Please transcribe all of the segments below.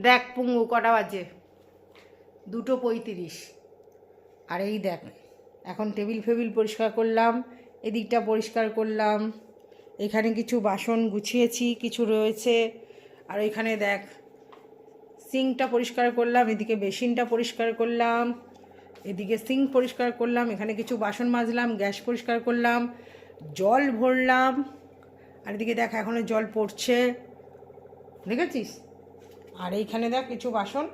দেখ পুঙ্গু কটা বাজে, 2:35। আর এই দেখ এখন টেবিল ফেবিল পরিষ্কার করলাম, এদিকটা পরিষ্কার করলাম, এখানে কিছু বাসন গুছিয়েছি, কিছু রয়েছে। আর এখানে দেখ সিঙ্কটা পরিষ্কার করলাম, এদিকে বেসিনটা পরিষ্কার করলাম, এদিকে সিঙ্ক পরিষ্কার করলাম, এখানে কিছু বাসন মাজলাম, গ্যাস পরিষ্কার করলাম, জল ভরলাম। আর এদিকে দেখ এখনও জল পড়ছে, দেখেছিস? আর এইখানে দেখ কিছু বাসন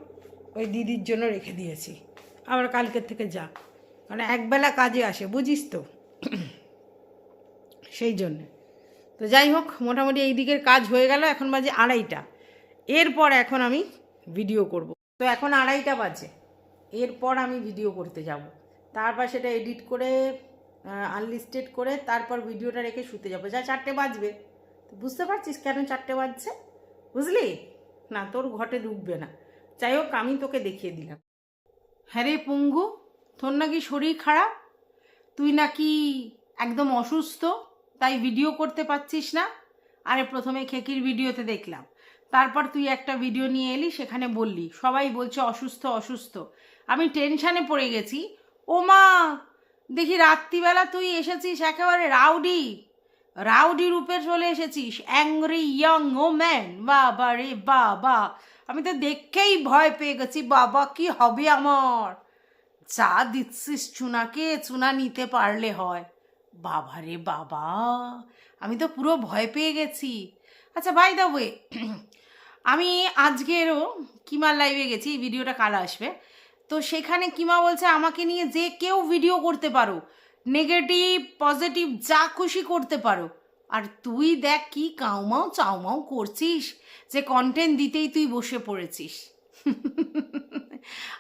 ওই দিদির জন্য রেখে দিয়েছি, আবার কালকের থেকে যা, মানে একবেলা কাজে আসে, বুঝিস তো, সেই জন্যে। তো যাই হোক, মোটামুটি এই দিকের কাজ হয়ে গেল। এখন বাজে 2:30। এরপর এখন আমি ভিডিও করব। তো এখন 2:30 বাজে, এরপর আমি ভিডিও করতে যাব, তারপর সেটা এডিট করে আনলিস্টেড করে তারপর ভিডিওটা রেখে শুতে যাবো। যা 4টে বাজবে। তো বুঝতে পারছিস কেন 4টে বাজছে? বুঝলি না? তোর ঘটে ঢুকবে না। যাই হোক, আমি তোকে দেখিয়ে দিলাম। হ্যাঁ রে পুঙ্গু, তোর নাকি শরীর খারাপ, তুই নাকি একদম অসুস্থ, তাই ভিডিও করতে পারছিস না। আরে প্রথমে খেকির ভিডিওতে দেখলাম, তারপর তুই একটা ভিডিও নিয়ে এলি, সেখানে বললি সবাই বলছে অসুস্থ অসুস্থ। আমি টেনশানে পড়ে গেছি। ও মা, দেখি রাত্রিবেলা তুই এসেছিস একেবারে রাউডি রাউডি রূপে চলে এসেছিস, অ্যাংরি ইয়ং ওম্যান। বাবা রে বাবা, আমি তো দেখেই ভয় পেয়ে গেছি। বাবা কি হবে আমার? যা দিচ্ছিস চুনাকে, চুনা নিতে পারলে হয়। বাবা রে বাবা, আমি তো পুরো ভয় পেয়ে গেছি। আচ্ছা ভাই দা ওয়ে, আমি আজকেরও কিমার লাইভে গেছি, ভিডিওটা কাল আসবে। তো সেখানে কিমা বলছে আমাকে নিয়ে যে কেউ ভিডিও করতে পারো, নেগেটিভ পজিটিভ যা খুশি করতে পারো। আর তুই দেখ কি কাউমাও চাউমাও করছিস, যে কন্টেন্ট দিতেই তুই বসে পড়েছিস।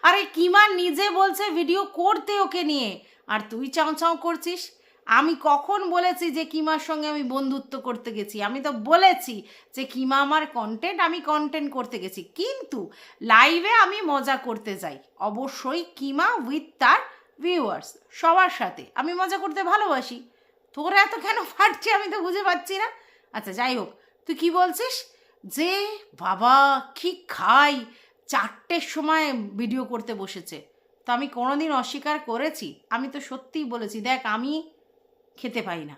আরে কিমা নিজে বলছে ভিডিও করতে ওকে নিয়ে, আর তুই চাও চাও করছিস। আমি কখন বলেছি যে কিমার সঙ্গে আমি বন্ধুত্ব করতে গেছি? আমি তো বলেছি যে কিমা আমার কন্টেন্ট, আমি কন্টেন্ট করতে গেছি, কিন্তু লাইভে আমি মজা করতে যাই। অবশ্যই কিমা উইথ তার ভিউয়ার্স সবার সাথে আমি মজা করতে ভালোবাসি। তোর এত কেন ফাটছে আমি তো বুঝে পাচ্ছি না। আচ্ছা যাই হোক, তুই কি বলছিস যে বাবা কি খাই, 4টের সময় ভিডিও করতে বসেছে। তো আমি কোনোদিন অস্বীকার করেছি? আমি তো সত্যিই বলেছি, দেখ আমি খেতে পাই না,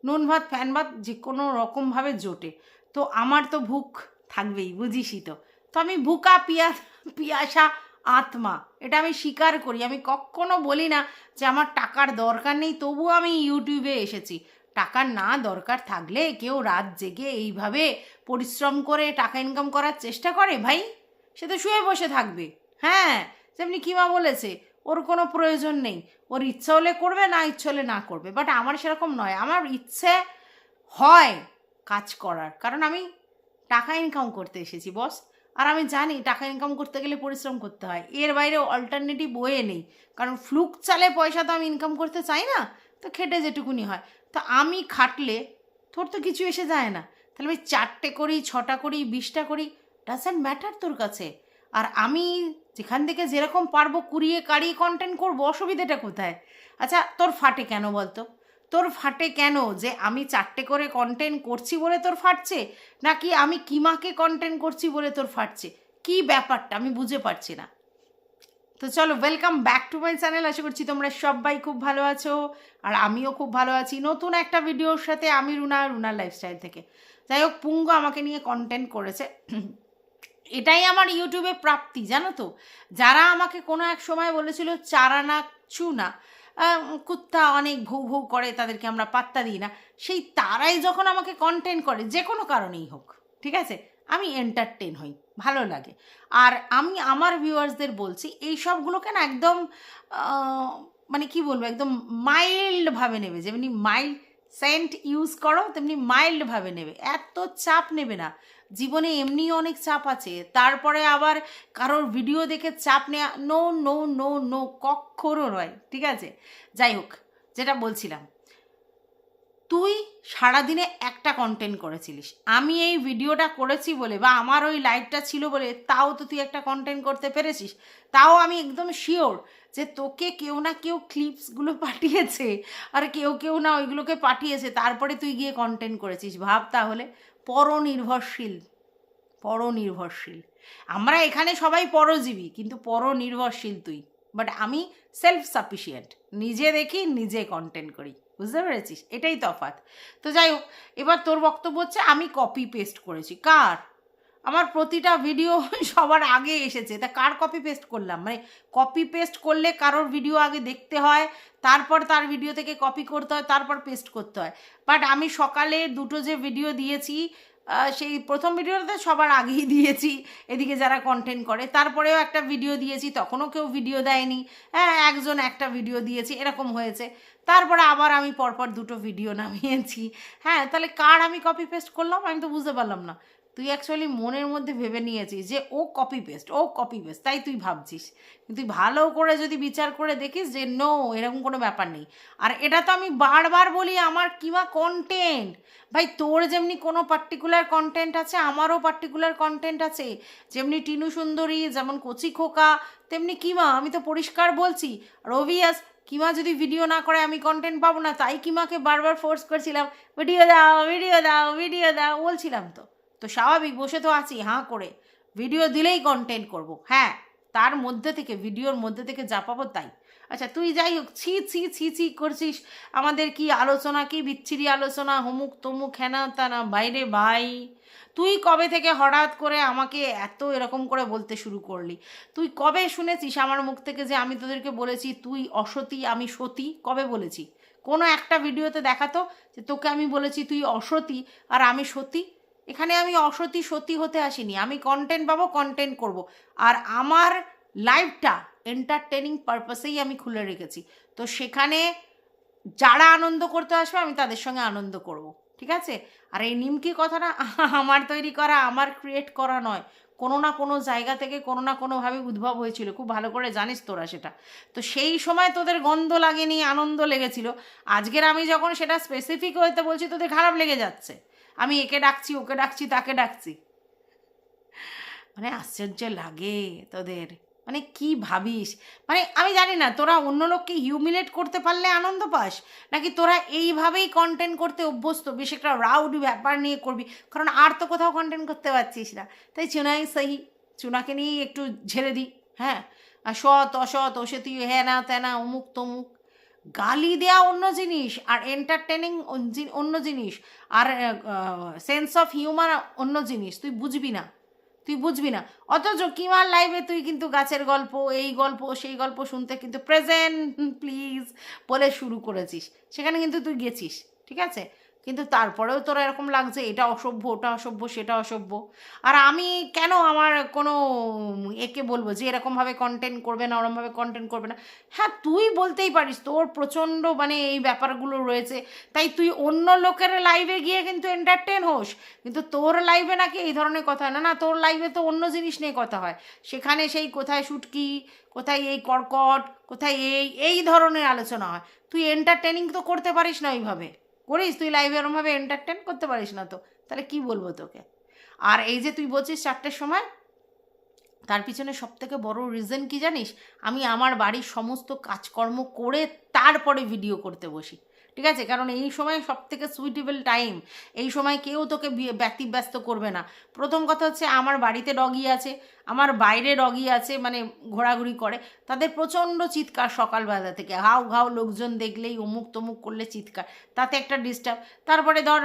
নুন ভাত ফ্যান ভাত যে কোনো রকমভাবে জোটে, তো আমার তো ভুক থাকবেই, বুঝিসই তো। তো আমি ভুকা পিয়াসা আত্মা, এটা আমি স্বীকার করি। আমি কখনো বলি না যে আমার টাকার দরকার নেই, তবুও আমি ইউটিউবে এসেছি। টাকার না দরকার থাকলে কেউ রাত জেগে এইভাবে পরিশ্রম করে টাকা ইনকাম করার চেষ্টা করে ভাই? সে তো শুয়ে বসে থাকবে। হ্যাঁ, যেমনি কিমা বলেছে ওর কোনো প্রয়োজন নেই, ওর ইচ্ছা হলে করবে, না ইচ্ছা হলে না করবে। বাট আমার সেরকম নয়, আমার ইচ্ছে হয় কাজ করার, কারণ আমি টাকা ইনকাম করতে এসেছি বস। আর আমি জানি টাকা ইনকাম করতে গেলে পরিশ্রম করতে হয়, এর বাইরে অল্টারনেটিভ ওয়ে নেই। কারণ ফ্লুক চালে পয়সা তো আমি ইনকাম করতে চাই না, তো খেটে যেটুকুনি হয়। তো আমি খাটলে তোর তো কিছু এসে যায় না। তাহলে আমি 4টে করি, 6টা করি, 20টা করি, ডাজন্ট ম্যাটার তোর কাছে। আর আমি যেখান থেকে যেরকম পারবো কুড়িয়ে কাড়িয়ে কন্টেন্ট করবো, অসুবিধাটা কোথায়? আচ্ছা তোর ফাটে কেন বলতো? তোর ফাটে কেন যে আমি 4টে করে কন্টেন্ট করছি বলে তোর ফাটছে, নাকি আমি কিমাকে কন্টেন্ট করছি বলে তোর ফাটছে? কি ব্যাপারটা আমি বুঝে পারছি না। তো চলো, welcome back to my channel. আশা করছি তোমরা সবাই খুব ভালো আছো, আর আমিও খুব ভালো আছি নতুন একটা ভিডিওর সাথে। আমি রুনার লাইফস্টাইল থেকে। যাই হোক, পুঙ্গ আমাকে নিয়ে কন্টেন্ট করেছে, এটাই আমার ইউটিউবে প্রাপ্তি, জানো তো। যারা আমাকে কোনো এক সময় বলেছিল চারানা চুনা, কুত্তা অনেক ভৌ ভৌ করে, তাদেরকে আমরা পাত্তা দিই না, সেই তারাই যখন আমাকে কন্টেন্ট করে, যে কোনো কারণেই হোক, ঠিক আছে, আমি এন্টারটেন হই, ভালো লাগে। আর আমি আমার ভিউয়ার্সদের বলছি এই সবগুলোকে না একদম মানে কি বলবো, একদম মাইল্ডভাবে নেবে। যেমনি মাইল্ড সেন্ট ইউজ করো তেমনি মাইল্ডভাবে নেবে, এত চাপ নেবে না। জীবনে এমনি অনেক চাপ আছে, তারপরে আবার কারোর ভিডিও দেখে চাপ নেওয়া, নো নো নো নো, কখনো নয়, ঠিক আছে। যাই হোক, যেটা বলছিলাম, তুই সারাদিনে একটা কন্টেন্ট করেছিলিস, আমি এই ভিডিওটা করেছি বলে বা আমার ওই লাইভটা ছিল বলে তাও তো তুই একটা কন্টেন্ট করতে পেরেছিস। তাও আমি একদম শিওর যে তোকে কেউ না কেউ ক্লিপসগুলো পাঠিয়েছে, আর কেউ কেউ না ওইগুলোকে পাঠিয়েছে, তারপরে তুই গিয়ে কন্টেন্ট করেছিস। ভাব তাহলে, পরনির্ভরশীল। আমরা এখানে সবাই পরজীবী, কিন্তু পরনির্ভরশীল তুই, বাট আমি সেলফ সাফিসিয়েন্ট, নিজে দেখি নিজে কন্টেন্ট করি, বুঝতে পেরেছিস? এটাই তফাৎ। তো যাই হোক, এবার তোর বক্তব্য হচ্ছে আমি কপি পেস্ট করেছি। কার? আমার প্রতিটা ভিডিও সবার আগে এসেছে, তা কার কপি পেস্ট করলাম? মানে কপি পেস্ট করলে কারোর ভিডিও আগে দেখতে হয়, তারপর তার ভিডিও থেকে কপি করতে হয়, তারপর পেস্ট করতে হয়। বাট আমি সকালে দুটো যে ভিডিও দিয়েছি, সেই প্রথম ভিডিওটাতে সবার আগেই দিয়েছি, এদিকে যারা কন্টেন্ট করে। তারপরেও একটা ভিডিও দিয়েছি, তখনও কেউ ভিডিও দেয়নি, হ্যাঁ একজন একটা ভিডিও দিয়েছি, এরকম হয়েছে। তারপরে আবার আমি পরপর দুটো ভিডিও নামিয়েছি। হ্যাঁ, তাহলে কার আমি কপি পেস্ট করলাম আমি তো বুঝতে পারলাম না। তুই অ্যাকচুয়ালি মনের মধ্যে ভেবে নিয়েছিস যে ও কপি পেস্ট, ও কপি পেস্ট, তাই তুই ভাবছিস। কিন্তু তুই ভালো করে যদি বিচার করে দেখিস যে নো, এরকম কোনো ব্যাপার নেই। আর এটা তো আমি বারবার বলি, আমার কিমা কন্টেন্ট। ভাই তোর যেমনি কোনো পার্টিকুলার কন্টেন্ট আছে, আমারও পার্টিকুলার কন্টেন্ট আছে। যেমনি টিনু সুন্দরী, যেমন কচি খোকা, তেমনি কিমা। আমি তো পরিষ্কার বলছি। আর অবভিয়াস কিমা যদি ভিডিও না করে আমি কন্টেন্ট পাবো না, তাই কিমাকে বারবার ফোর্স করছিলাম, ভিডিও দাও ভিডিও দাও ভিডিও দাও বলছিলাম। তো স্বাভাবিক বসে তো আছি হাঁ করে, ভিডিও দিলেই কন্টেন্ট করব। হ্যাঁ, তার মধ্যে থেকে, ভিডিওর মধ্যে থেকে যা পাবো তাই। আচ্ছা তুই যাই হোক ছি ছি ছি ছি করছিস, আমাদের কি আলোচনা, কি বিচ্ছিরি আলোচনা, হমুক তমুক হেনা তানা, বাইরে ভাই তুই কবে থেকে হঠাৎ করে আমাকে এত এরকম করে বলতে শুরু করলি? তুই কবে শুনেছিস আমার মুখ থেকে যে আমি তোদেরকে বলেছি তুই অসতী আমি সতী? কবে বলেছি? কোনো একটা ভিডিওতে দেখাতো যে তোকে আমি বলেছি তুই অসতী আর আমি সতী? এখানে আমি অসতী সতী হতে আসিনি, আমি কন্টেন্ট পাবো, কন্টেন্ট করব। আর আমার লাইফটা এন্টারটেনিং পারপাসেই আমি খুলে রেখেছি। তো সেখানে যারা আনন্দ করতে আসবে আমি তাদের সঙ্গে আনন্দ করব, ঠিক আছে? আর এই নিমকি কথাটা আমার তৈরি করা, আমার ক্রিয়েট করা নয়, কোনো না কোনো জায়গা থেকে কোনো না কোনোভাবে উদ্ভব হয়েছিল, খুব ভালো করে জানিস তোরা সেটা। তো সেই সময় তোদের গন্ধ লাগেনি, আনন্দ লেগেছিল। আজকের আমি যখন সেটা স্পেসিফিক হইতে বলছি তোদের খারাপ লেগে যাচ্ছে, আমি একে ডাকছি, ওকে ডাকছি, তাকে ডাকছি। মানে আশ্চর্য লাগে তোদের, মানে কি ভাবিস? মানে আমি জানি না তোরা অন্য লোককে হিউমিলেট করতে পারলে আনন্দ পাস, নাকি তোরা এইভাবেই কন্টেন্ট করতে অভ্যস্ত, বেশ একটা রাউডি ব্যাপার নিয়ে করবি, কারণ আর তো কোথাও কন্টেন্ট করতে পারছিস না। তাই চুনাই সহি, চুনাকে নিয়েই একটু ঝেড়ে দিই। হ্যাঁ, আর সৎ অসৎ, ওসে তুই হ্যাঁ না তেনা অমুক তমুক, গালি দেওয়া অন্য জিনিস আর এন্টারটেনিং অন্য জিনিস, আর সেন্স অফ হিউমার অন্য জিনিস। তুই বুঝবি না, তুই বুঝবি না। অথচ কিমার লাইভে তুই কিন্তু গাছের গল্প, এই গল্প, সেই গল্প শুনতে কিন্তু প্রেজেন্ট প্লিজ বলে শুরু করেছিস, সেখানে কিন্তু তুই গেছিস, ঠিক আছে? কিন্তু তারপরেও তোরা এরকম লাগছে এটা অসভ্য, ওটা অসভ্য, সেটা অসভ্য। আর আমি কেন আমার কোনো একে বলবো যে এরকমভাবে কন্টেন্ট করবে না, ওরমভাবে কন্টেন্ট করবে না? হ্যাঁ তুই বলতেই পারিস, তোর প্রচণ্ড মানে এই ব্যাপারগুলো রয়েছে, তাই তুই অন্য লোকের লাইভে গিয়ে কিন্তু এন্টারটেন হোস। কিন্তু তোর লাইভে নাকি এই ধরনের কথা হয় না। না, তোর লাইভে তো অন্য জিনিস নিয়ে কথা হয়, সেখানে সেই কোথায় শুটকি, কোথায় এই কর্কট, কোথায় এই ধরনের আলোচনা হয়। তুই এন্টারটেনিং তো করতে পারিস না ওইভাবে, করিস তুই লাইভে ওরমভাবে এন্টারটেন করতে পারিস না, তো তাহলে কি বলবো তোকে? আর এই যে তুই বলছিস 4টের সময়, তার পিছনে সবথেকে বড় রিজন কি জানিস? আমি আমার বাড়ির সমস্ত কাজকর্ম করে তারপরে ভিডিও করতে বসি, ঠিক আছে? কারণ এই সময় সবথেকে সুইটেবল টাইম, এই সময় কেউ তোকে ব্যতিব্যস্ত করবে না। প্রথম কথা হচ্ছে আমার বাড়িতে ডগি আছে, আমার বাইরে ডগি আছে, মানে ঘোরাঘুরি করে, তাদের প্রচণ্ড চিৎকার সকালবেলা থেকে, হাউ ঘাউ, লোকজন দেখলেই অমুক তমুক করলে চিৎকার, তাতে একটা ডিস্টার্ব। তারপরে ধর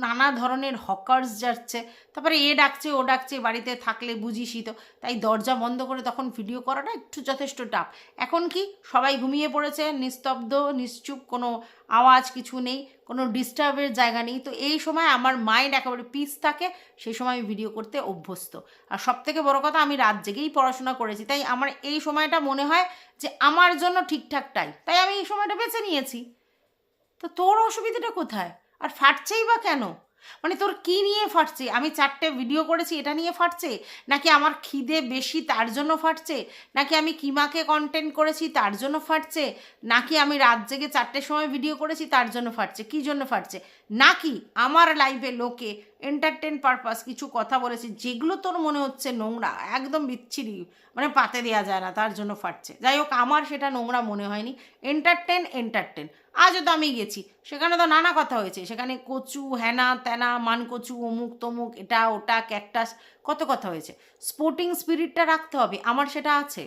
নানা ধরনের হকার্স যাচ্ছে, তারপরে এ ডাকছে ও ডাকছে, বাড়িতে থাকলে বুঝিসই তো। তাই দরজা বন্ধ করে তখন ভিডিও করাটা একটু যথেষ্ট টাফ। এখন কি সবাই ঘুমিয়ে পড়েছে, নিস্তব্ধ নিশ্চুপ, কোনো আওয়াজ কিছু নেই, কোনো ডিস্টার্বের জায়গা নেই। তো এই সময় আমার মাইন্ড একেবারে পিস থাকে, সেই সময় আমি ভিডিও করতে অভ্যস্ত। আর সবথেকে বড় কথা, আমি রাত জেগেই পড়াশোনা করেছি, তাই আমার এই সময়টা মনে হয় যে আমার জন্য ঠিকঠাক টাইম, তাই আমি এই সময়টা বেছে নিয়েছি। তো তোর অসুবিধাটা কোথায়? আর ফাটছেই বা কেন? মানে তোর কি নিয়ে ফাটছে? আমি 4টে ভিডিও করেছি এটা নিয়ে ফাটছে, নাকি আমার খিদে বেশি তার জন্য ফাটছে, নাকি আমি কিমাকে কন্টেন্ট করেছি তার জন্য ফাটছে, নাকি আমি রাত জেগে 4টের সময় ভিডিও করেছি তার জন্য ফাটছে? কী জন্য ফাটছে? নাকি আমার লাইভে লোকে এন্টারটেন পারপাস কিছু কথা বলেছে যেগুলো তোর মনে হচ্ছে নোংরা, একদম বিচ্ছিরি, মানে পাতে দেওয়া যায় না, তার জন্য ফাটছে। যাই হোক, আমার সেটা নোংরা মনে হয়নি। এন্টারটেন। আজও তো আমি গেছি, সেখানে তো নানা কথা হয়েছে, সেখানে কচু হ্যানা ত্যানা মান কচু অমুক তমুক এটা ওটা ক্যাকটাস কত কথা হয়েছে। স্পোর্টিং স্পিরিটটা রাখতে হবে, আমার সেটা আছে।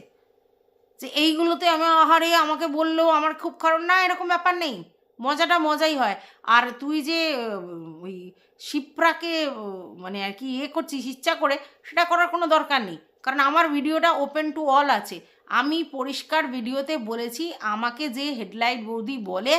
যে এইগুলোতে আমি আহারে আমাকে বললো আমার খুব খারাপ, না এরকম ব্যাপার নেই, মজাটা মজাই হয়। আর তুই যে ওই শিপ্রাকে মানে আর কি করছিস ইচ্ছা করে, সেটা করার কোনো দরকার নেই, কারণ আমার ভিডিওটা ওপেন টু অল আছে। আমি পরিষ্কার ভিডিওতে বলেছি, আমাকে যে হেডলাইট বৌদি বলে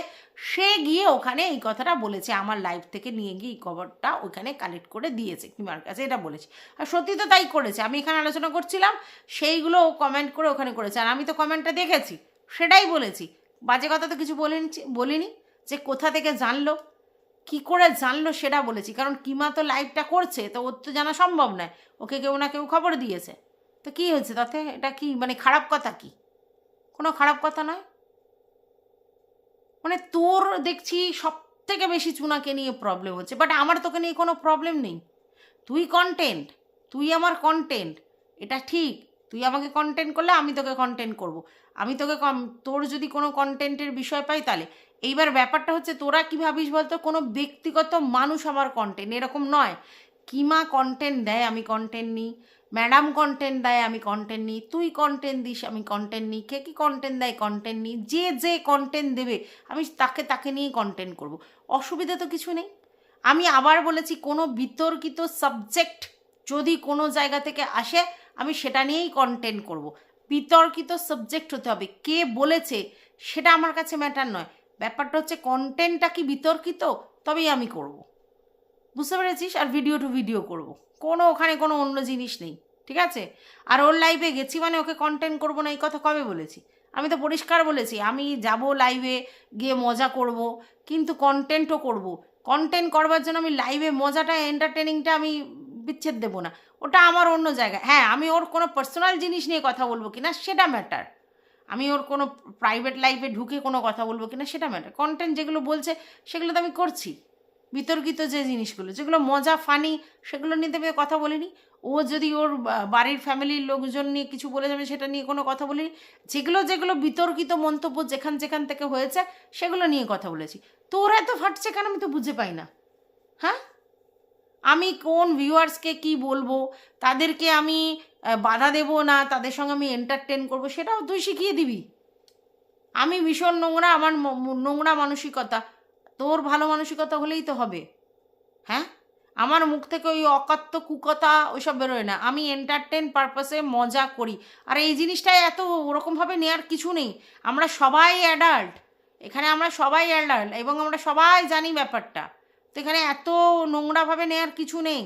সে গিয়ে ওখানে এই কথাটা বলেছে, আমার লাইভ থেকে নিয়ে গিয়ে এই খবরটা ওখানে কালেক্ট করে দিয়েছে কিমার কাছে, এটা বলেছে। আর সত্যি তো তাই করেছে, আমি এখানে আলোচনা করছিলাম সেইগুলো ও কমেন্ট করে ওখানে করেছে, আর আমি তো কমেন্টটা দেখেছি, সেটাই বলেছি। বাজে কথা তো কিছু বলিনি। যে কোথা থেকে জানলো, কি করে জানলো সেটা বলেছি, কারণ কিমা তো লাইভটা করছে, তো ওর তো জানা সম্ভব নয়, ওকে কেউ না কেউ খবর দিয়েছে। তো কী হয়েছে তাতে, এটা কি মানে খারাপ কথা? কি কোনো খারাপ কথা নয়। মানে তোর দেখছি সব থেকে বেশি চুনাকে নিয়ে প্রবলেম হচ্ছে, বাট আমার তোকে নিয়ে কোনো প্রবলেম নেই। তুই কন্টেন্ট, তুই আমার কন্টেন্ট, এটা ঠিক। তুই আমাকে কন্টেন্ট করলে আমি তোকে কন্টেন্ট করব। আমি তোকে তোর যদি কোনো কন্টেন্টের বিষয় পাই তাহলে। এইবার ব্যাপারটা হচ্ছে তোরা কী ভাবিস বলতো, কোনো ব্যক্তিগত মানুষ আমার কন্টেন্ট, এরকম নয়। কিমা কন্টেন্ট দেয় আমি কন্টেন্ট নিই, ম্যাডাম কন্টেন্ট দেয় আমি কন্টেন্ট নিই, তুই কন্টেন্ট দিস আমি কন্টেন্ট নিই, কে কী কন্টেন্ট দেয় কন্টেন্ট নিই, যে কন্টেন্ট দেবে আমি তাকে নিয়েই কন্টেন্ট করব। অসুবিধা তো কিছু নেই। আমি আবার বলেছি, কোনো বিতর্কিত সাবজেক্ট যদি কোনো জায়গা থেকে আসে আমি সেটা নিয়েই কন্টেন্ট করব। বিতর্কিত সাবজেক্ট হতে হবে, কে বলেছে সেটা আমার কাছে ম্যাটার নয়, ব্যাপারটা হচ্ছে কন্টেন্টটা কি বিতর্কিত, তবেই আমি করব। বুঝতে পেরেছিস? আর ভিডিও টু ভিডিও করব, কোনো ওখানে কোনো অন্য জিনিস নেই, ঠিক আছে? আর ওর লাইভে গেছি মানে ওকে কন্টেন্ট করব না, এই কথা কবে বলেছি? আমি তো পরিষ্কার বলেছি, আমি যাব লাইভে গিয়ে মজা করব, কিন্তু কন্টেন্টও করব। কন্টেন্ট করবার জন্য আমি লাইভে মজাটা এন্টারটেনিংটা আমি বিচ্ছেদ দেবো না, ওটা আমার অন্য জায়গায়। হ্যাঁ, আমি ওর কোনো পার্সোনাল জিনিস নিয়ে কথা বলবো কিনা সেটা ম্যাটার, আমি ওর কোনো প্রাইভেট লাইফে ঢুকে কোনো কথা বলবো কিনা সেটা ম্যাটার। কন্টেন্ট যেগুলো বলছে সেগুলো তো আমি করছি। বিতর্কিত যে জিনিসগুলো যেগুলো মজা ফানি সেগুলো নিয়ে আমি কথা বলিনি। ও যদি ওর বাড়ির ফ্যামিলির লোকজন নিয়ে কিছু বলে যাবে সেটা নিয়ে কোনো কথা বলিনি। যেগুলো বিতর্কিত মন্তব্য যেখান থেকে হয়েছে সেগুলো নিয়ে কথা বলেছি। তো ওরা এত ফাটছে কেন আমি তো বুঝে পাই না। হ্যাঁ, আমি কোন ভিউয়ার্সকে কি বলবো, তাদেরকে আমি বাধা দেব না, তাদের সঙ্গে আমি এন্টারটেন করবো, সেটাও তুই শিখিয়ে দিবি। আমি ভীষণ নোংরা, আমার নোংরা মানসিকতা, তোর ভালো মানসিকতা হলেই তো হবে। হ্যাঁ, আমার মুখ থেকে ওই অকথ্য কুকথা ওইসব বেরোয় না, আমি এন্টারটেন পারপাসে মজা করি। আর এই জিনিসটায় এত ওরকমভাবে নেওয়ার কিছু নেই, আমরা সবাই অ্যাডাল্ট, এখানে আমরা সবাই অ্যাডাল্ট এবং আমরা সবাই জানি ব্যাপারটা। তো এখানে এত নোংরাভাবে নেওয়ার কিছু নেই,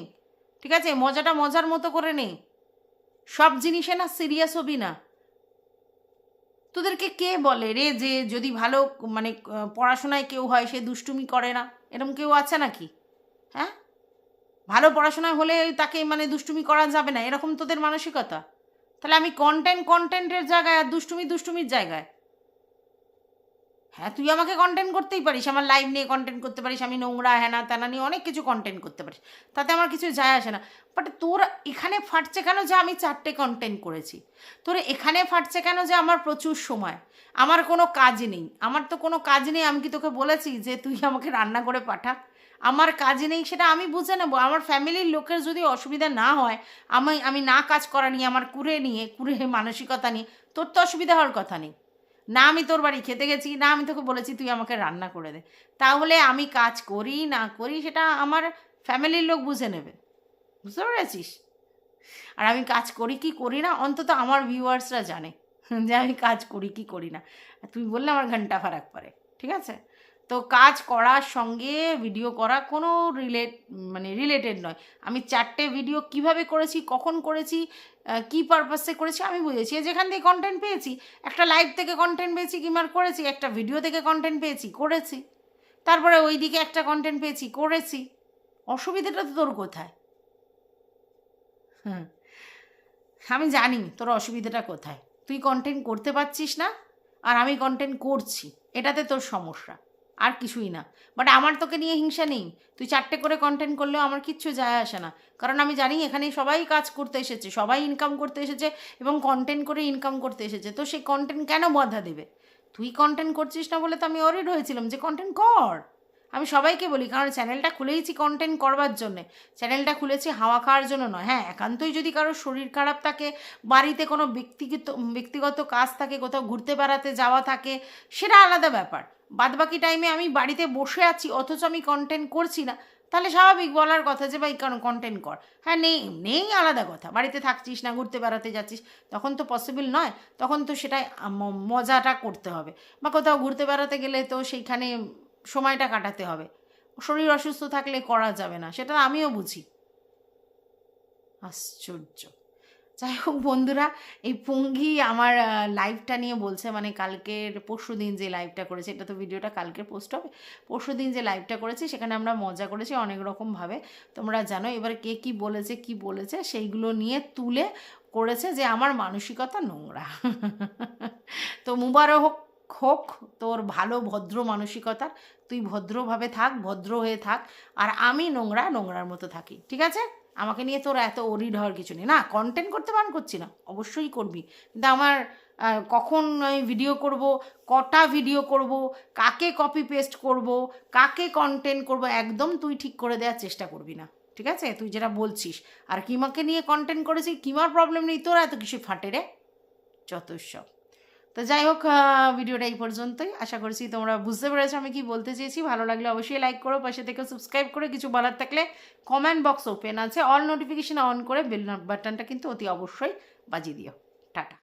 ঠিক আছে? মজাটা মজার মতো করে নে, সব জিনিসে না সিরিয়াস হবি না। তোদেরকে কে বলে রে যে যদি ভালো মানে পড়াশোনায় কেউ হয় সে দুষ্টুমি করে না? এরকম কেউ আছে নাকি? হ্যাঁ, ভালো পড়াশোনা হলে তাকে মানে দুষ্টুমি করা যাবে না, এরকম তোদের মানসিকতা? তাহলে আমি কন্টেন্টের জায়গায় আর দুষ্টুমির জায়গায়। হ্যাঁ, তুই আমাকে কন্টেন্ট করতেই পারিস, আমার লাইভ নিয়ে কন্টেন্ট করতে পারিস, আমি নোংরা হ্যানা ত্যানা নিয়ে অনেক কিছু কন্টেন্ট করতে পারিস, তাতে আমার কিছু যায় আসে না। বাট তোর এখানে ফাটছে কেন যে আমি 4টে কন্টেন্ট করেছি? তোর এখানে ফাটছে কেন যে আমার প্রচুর সময়, আমার কোনো কাজ নেই? আমার তো কোনো কাজ নেই, আমি কি তোকে বলেছি যে তুই আমাকে রান্না করে পাঠা? আমার কাজ নেই সেটা আমি বুঝে নেবো। আমার ফ্যামিলির লোকের যদি অসুবিধা না হয়, আমি না কাজ করা নিয়ে, আমার কুড়ে মানসিকতা নিয়ে তোর তো অসুবিধা হওয়ার কথা নেই। না আমি তোর বাড়ি খেতে গেছি, না আমি তোকে বলেছি তুই আমাকে রান্না করে দে, তাহলে আমি কাজ করি না করি সেটা আমার ফ্যামিলির লোক বুঝে নেবে। বুঝতে পেরেছিস? আর আমি কাজ করি কি করি না অন্তত আমার ভিউয়ার্সরা জানে যে আমি কাজ করি কি করি না। তুই বললে আমার ঘন্টা ফারাক পড়ে, ঠিক আছে? তো কাজ করার সঙ্গে ভিডিও করা কোনো রিলেটেড নয়। আমি 4টে ভিডিও কিভাবে করেছি, কখন করেছি, কী পারপাসে করেছি আমি বুঝেছি। যেখান থেকে কন্টেন্ট পেয়েছি, একটা লাইভ থেকে কন্টেন্ট পেয়েছি কিংবা করেছি, একটা ভিডিও থেকে কন্টেন্ট পেয়েছি করেছি, তারপরে ওই দিকে একটা কন্টেন্ট পেয়েছি করেছি। অসুবিধাটা তো তোর কোথায়? হুম, আমি জানি তোর অসুবিধাটা কোথায়। তুই কন্টেন্ট করতে পারছিস না আর আমি কন্টেন্ট করছি, এটাতে তোর সমস্যা। আর কিছুই না। বাট আমার তোকে নিয়ে হিংসা নেই, তুই 4টে করে কন্টেন্ট করলেও আমার কিচ্ছু যায় আসে না, কারণ আমি জানি এখানে সবাই কাজ করতে এসেছে, সবাই ইনকাম করতে এসেছে এবং কন্টেন্ট করে ইনকাম করতে এসেছে, তো সেই কন্টেন্ট কেন বাধা দেবে? তুই কন্টেন্ট করছিস না বলে তো আমি অরিড হয়েছিলাম যে কন্টেন্ট কর। আমি সবাইকে বলি, কারণ চ্যানেলটা খুলেইছি কন্টেন্ট করবার জন্যে, চ্যানেলটা খুলেছি হাওয়া খাওয়ার জন্য নয়। হ্যাঁ, একান্তই যদি কারোর শরীর খারাপ থাকে, বাড়িতে কোনো ব্যক্তিগত কাজ থাকে, কোথাও ঘুরতে বেড়াতে যাওয়া থাকে, সেটা আলাদা ব্যাপার। বাদবাকি টাইমে আমি বাড়িতে বসে আছি অথচ আমি কন্টেন্ট করছি না, তাহলে স্বাভাবিক বলার কথা যে ভাই কারণ কন্টেন্ট কর। হ্যাঁ, নেই নেই আলাদা কথা, বাড়িতে থাকছিস না, ঘুরতে বেড়াতে যাচ্ছিস, তখন তো পসিবল নয়, তখন তো সেটাই মজাটা করতে হবে। বা কোথাও ঘুরতে বেড়াতে গেলে তো সেইখানে সময়টা কাটাতে হবে, শরীর অসুস্থ থাকলে করা যাবে না, সেটা আমিও বুঝি। আশ্চর্য। যাই হোক বন্ধুরা, এই পুঙ্গি আমার লাইভটা নিয়ে বলছে, মানে কালকের পরশু দিন যে লাইভটা করেছে, এটা তো ভিডিওটা কালকের পোস্ট হবে, পরশু দিন যে লাইভটা করেছি সেখানে আমরা মজা করেছি অনেক রকমভাবে, তোমরা জানো। এবার কে কী বলেছে সেইগুলো নিয়ে তুলে করেছে যে আমার মানসিকতা নোংরা। তো মুবারক হোক হোক তোর ভালো ভদ্র মানসিকতার, তুই ভদ্রভাবে থাক, ভদ্র হয়ে থাক, আর আমি নোংরার মতো থাকি, ঠিক আছে? আমাকে নিয়ে তোর এত ওরিড হওয়ার কিছু নেই। না, কন্টেন্ট করতে বারণ করছি না, অবশ্যই করবি, কিন্তু আমার কখন আমি ভিডিও করব, কটা ভিডিও করব, কাকে কপি পেস্ট করব, কাকে কন্টেন্ট করব, একদম তুই ঠিক করে দেওয়ার চেষ্টা করবি না, ঠিক আছে? তুই যেটা বলছিস, আর কিমাকে নিয়ে কন্টেন্ট করেছি, কিমার প্রবলেম নেই, তোর এত কিছু ফাটে রে, যত সব। তো যাই হোক, ভিডিওটা এই পর্যন্তই, আশা করছি তোমরা বুঝতে পেরেছো আমি কি বলতে চেয়েছি। ভালো লাগলে অবশ্যই লাইক করো, পাশে থেকে সাবস্ক্রাইব করে, কিছু বলার থাকলে কমেন্ট বক্স ওপেন আছে, অল নোটিফিকেশান অন করে বেল বাটনটা কিন্তু অতি অবশ্যই বাজিয়ে দিও। টাটা।